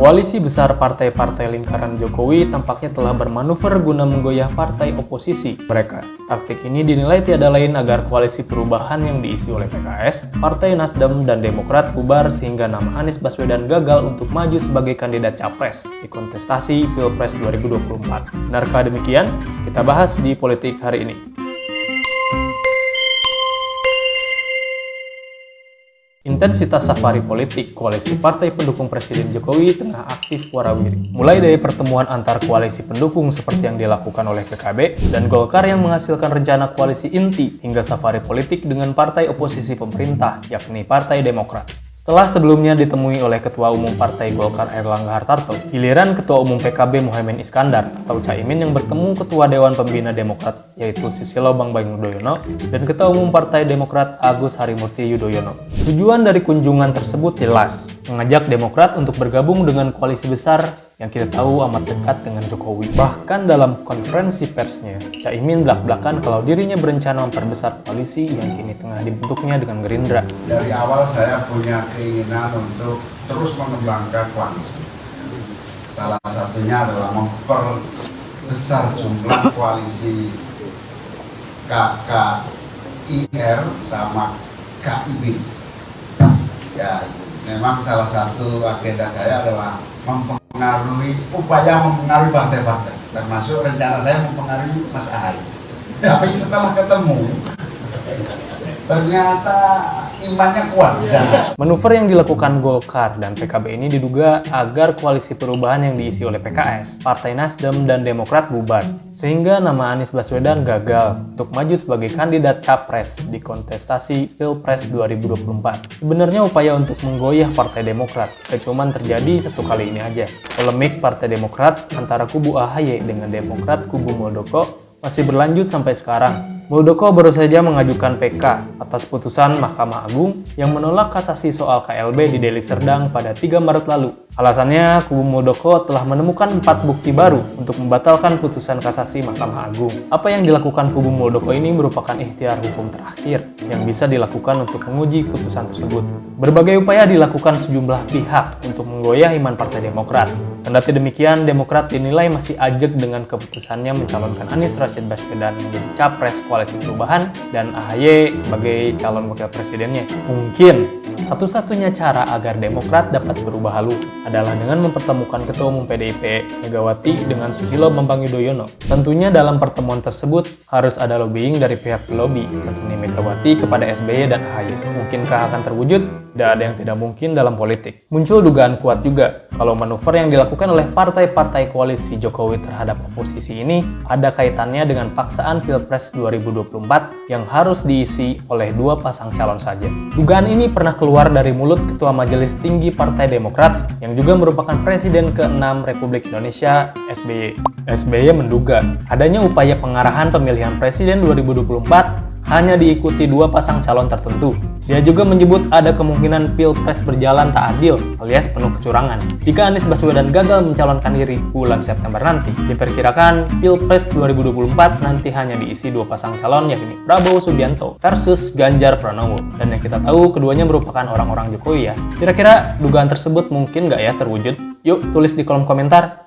Koalisi besar partai-partai lingkaran Jokowi tampaknya telah bermanuver guna menggoyah partai oposisi mereka. Taktik ini dinilai tiada lain agar koalisi perubahan yang diisi oleh PKS, Partai Nasdem, dan Demokrat bubar sehingga nama Anies Baswedan gagal untuk maju sebagai kandidat capres di kontestasi Pilpres 2024. Benarkah demikian? Kita bahas di Politik hari ini. Intensitas safari politik koalisi partai pendukung Presiden Jokowi tengah aktif warawiri. Mulai dari pertemuan antar koalisi pendukung seperti yang dilakukan oleh PKB dan Golkar yang menghasilkan rencana koalisi inti hingga safari politik dengan partai oposisi pemerintah yakni Partai Demokrat. Setelah sebelumnya ditemui oleh Ketua Umum Partai Golkar Airlangga Hartarto, giliran Ketua Umum PKB Muhaimin Iskandar atau Caimin yang bertemu Ketua Dewan Pembina Demokrat yaitu Susilo Bambang Yudhoyono dan Ketua Umum Partai Demokrat Agus Harimurti Yudhoyono. Tujuan dari kunjungan tersebut jelas, mengajak Demokrat untuk bergabung dengan koalisi besar yang kita tahu amat dekat dengan Jokowi. Bahkan dalam konferensi persnya, Caimin belak-belakan kalau dirinya berencana memperbesar koalisi yang kini tengah dibentuknya dengan Gerindra. Dari awal saya punya keinginan untuk terus mengembangkan koalisi. Salah satunya adalah memperbesar jumlah koalisi KKIR sama KIB. Ya, memang salah satu agenda saya adalah upaya mempengaruhi partai-partai, termasuk rencana saya mempengaruhi Mas Ahaye. Tapi setelah ketemu, ternyata imannya kuat. Manuver yang dilakukan Golkar dan PKB ini diduga agar koalisi perubahan yang diisi oleh PKS, Partai Nasdem, dan Demokrat bubar, sehingga nama Anies Baswedan gagal untuk maju sebagai kandidat capres di kontestasi Pilpres 2024. Sebenarnya upaya untuk menggoyah Partai Demokrat cuma terjadi satu kali ini aja. Polemik Partai Demokrat antara kubu Ahaye dengan Demokrat kubu Muldoko masih berlanjut sampai sekarang. Muldoko baru saja mengajukan PK atas putusan Mahkamah Agung yang menolak kasasi soal KLB di Deli Serdang pada 3 Maret lalu. Alasannya, kubu Muldoko telah menemukan 4 bukti baru untuk membatalkan putusan kasasi Mahkamah Agung. Apa yang dilakukan kubu Muldoko ini merupakan ikhtiar hukum terakhir yang bisa dilakukan untuk menguji putusan tersebut. Berbagai upaya dilakukan sejumlah pihak untuk menggoyah iman Partai Demokrat. Kendati demikian, Demokrat dinilai masih ajak dengan keputusannya mencalonkan Anies Rashid Baswedan menjadi capres koalisi perubahan dan Ahaye sebagai calon wakil presidennya. Mungkin satu-satunya cara agar Demokrat dapat berubah haluan adalah dengan mempertemukan Ketua Umum PDIP Megawati dengan Susilo Bambang Yudhoyono. Tentunya dalam pertemuan tersebut harus ada lobbying dari pihak pelobi, yakni Megawati kepada SBY dan Ahaye. Mungkinkah akan terwujud? Tidak ada yang tidak mungkin dalam politik. Muncul dugaan kuat juga kalau manuver yang dilakukan oleh partai-partai koalisi Jokowi terhadap oposisi ini ada kaitannya dengan paksaan Pilpres 2024 yang harus diisi oleh 2 pasang calon saja. Dugaan ini pernah keluar dari mulut Ketua Majelis Tinggi Partai Demokrat yang juga merupakan Presiden ke-6 Republik Indonesia, SBY. SBY menduga adanya upaya pengarahan pemilihan Presiden 2024 hanya diikuti 2 pasang calon tertentu. Dia juga menyebut ada kemungkinan Pilpres berjalan tak adil alias penuh kecurangan. Jika Anies Baswedan gagal mencalonkan diri bulan September nanti, diperkirakan Pilpres 2024 nanti hanya diisi 2 pasang calon yakni Prabowo Subianto versus Ganjar Pranowo. Dan yang kita tahu keduanya merupakan orang-orang Jokowi ya. Kira-kira dugaan tersebut mungkin nggak ya terwujud? Yuk tulis di kolom komentar.